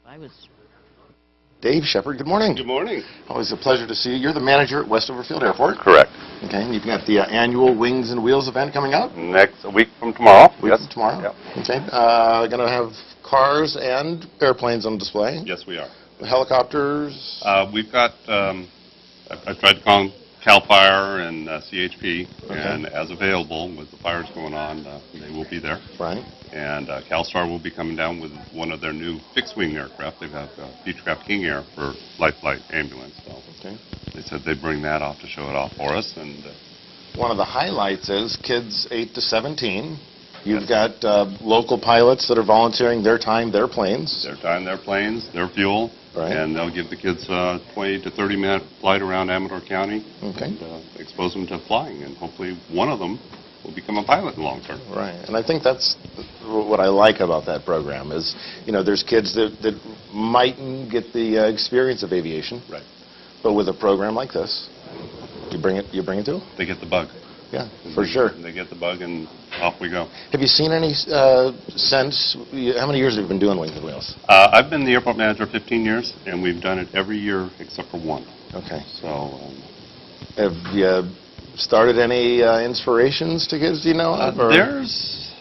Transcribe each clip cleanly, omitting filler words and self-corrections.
I was. Dave Sheppard, good morning. Good morning. Always a pleasure to see you. You're the manager at Westover Field Airport. Correct. Okay, and you've got the annual Wings and Wheels event coming up. A week from tomorrow. Week Yes. from tomorrow. Yep. Okay. Going to have cars and airplanes on display. Yes, we are. Helicopters. We've got, I tried to call them CAL FIRE and CHP, Okay. and as available with the fires going on, they will be there. Right. And CalStar will be coming down with one of their new fixed-wing aircraft. They have Beechcraft King Air for light flight ambulance. So Okay. they said they'd bring that off to show it off for us. And One of the highlights is kids 8 to 17. You've got local pilots that are volunteering their time, their planes. their time, their planes, their fuel, Right. and they'll give the kids a 20 to 30-minute flight around Amador County. Okay. And expose them to flying, and hopefully one of them will become a pilot in the long term. Right, and I think that's what I like about that program is, you know, there's kids that mightn't get the experience of aviation, Right. but with a program like this, you bring it to them. They get the bug. Yeah, for sure. They get the bug, and off we go. Have you seen any since? How many years have you been doing Wings and Wheels? I've been the airport manager 15 years, and we've done it every year except for one. Okay. So Have you started any inspirations to kids you know of? Or? there's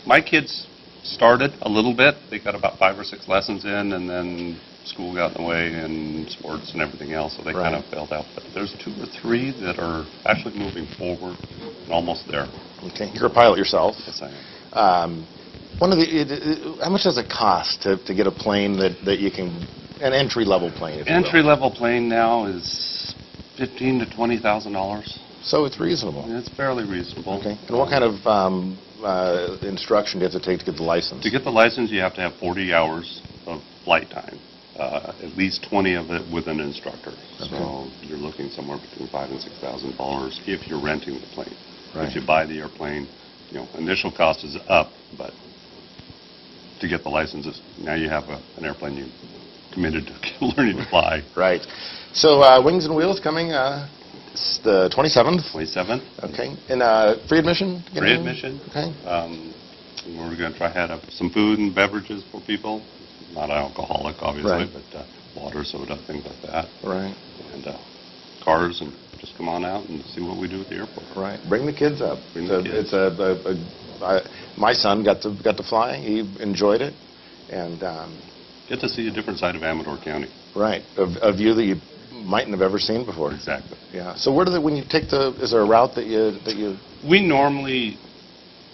my kids started a little bit. They got about 5 or 6 lessons in, and then school got in the way and sports and everything else, so they Right. kind of failed out. But there's 2 or 3 that are actually moving forward and almost there. Okay, you're a pilot yourself. Yes, I am. How much does it cost to get a plane that you can, an entry-level plane, if you will? Entry-level plane now is $15,000 to $20,000. So it's reasonable. It's fairly reasonable. Okay. And what kind of instruction do you have to take to get the license? To get the license, you have to have 40 hours of flight time, at least 20 of it with an instructor. Okay. So you're looking somewhere between $5,000 and $6,000 if you're renting the plane. Right. If you buy the airplane, you know, initial cost is up, but to get the licenses, now you have an airplane you committed to learning to fly. Right. So Wings and Wheels coming it's the 27th. 27th. Okay. And free admission? Get Free in? admission. Okay. We're going to try to have some food and beverages for people. Not alcoholic, obviously, Right. but water, soda, things like that. Right. And cars, and just come on out and see what we do at the airport. Right. Bring the kids up. Bring the kids. My son got to fly. He enjoyed it, and Get to see a different side of Amador County. right, a view that you mightn't have ever seen before. Exactly. Yeah. So where do when you take is there a route that you? We normally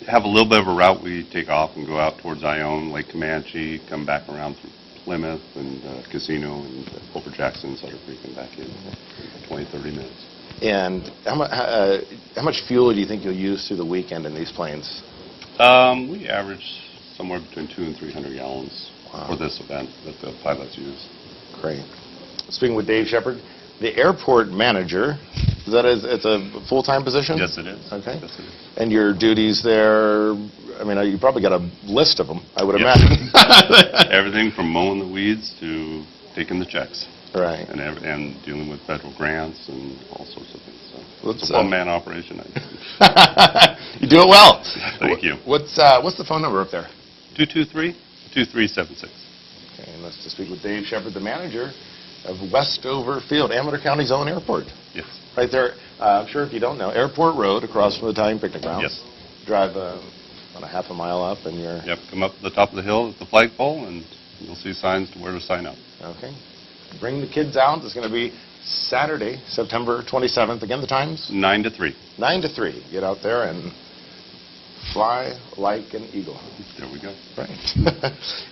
have a little bit of a route. We take off and go out towards Ione, Lake Comanche, come back around through Plymouth and Casino and over Jackson, Sutter Creek, and back in 20, 30 minutes. And how much fuel do you think you'll use through the weekend in these planes? We average somewhere between 200 and 300 gallons Wow. for this event that the pilots use. Great. Speaking with Dave Sheppard, the airport manager, it's a full-time position? Yes, it is. Okay. Yes, it is. And your duties there, I mean, you probably got a list of them, I would Yes. imagine. Everything from mowing the weeds to taking the checks. Right. And dealing with federal grants and all sorts of things. So Let's, it's a one-man operation. You do it well. Thank you. What's the phone number up there? 223-2376. Okay, and let's speak with Dave Sheppard, the manager of Westover Field, Amador County's own airport. Yes. Right there, I'm sure if you don't know, Airport Road across from the Italian Picnic Grounds. Yes. Drive about a half a mile up and you're... Yep, come up to the top of the hill at the flagpole, and you'll see signs to where to sign up. Okay. Bring the kids out. It's going to be Saturday, September 27th. Again, the times? 9 to 3. 9 to 3. Get out there and fly like an eagle. There we go. Right.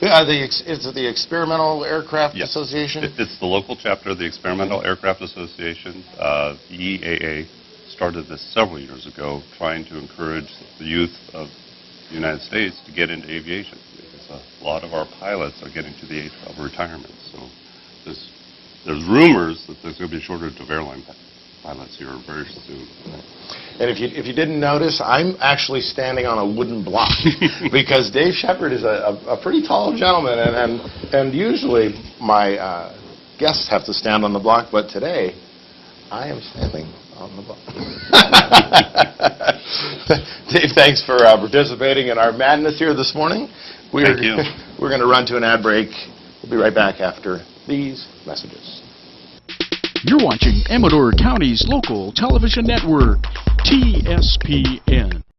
Yeah, is it the Experimental Aircraft Yes. Association? It's the local chapter of the Experimental Aircraft Association. The EAA started this several years ago, trying to encourage the youth of the United States to get into aviation, because a lot of our pilots are getting to the age of retirement. So there's rumors that there's going to be a shortage of airline pilots here very soon. And if you didn't notice, I'm actually standing on a wooden block because Dave Sheppard is a pretty tall gentleman, and usually my guests have to stand on the block, but today I am standing On the block. Dave, thanks for participating in our madness here this morning. Thank you. We're going to run to an ad break. We'll be right back after these messages. You're watching Amador County's local television network, TSPN.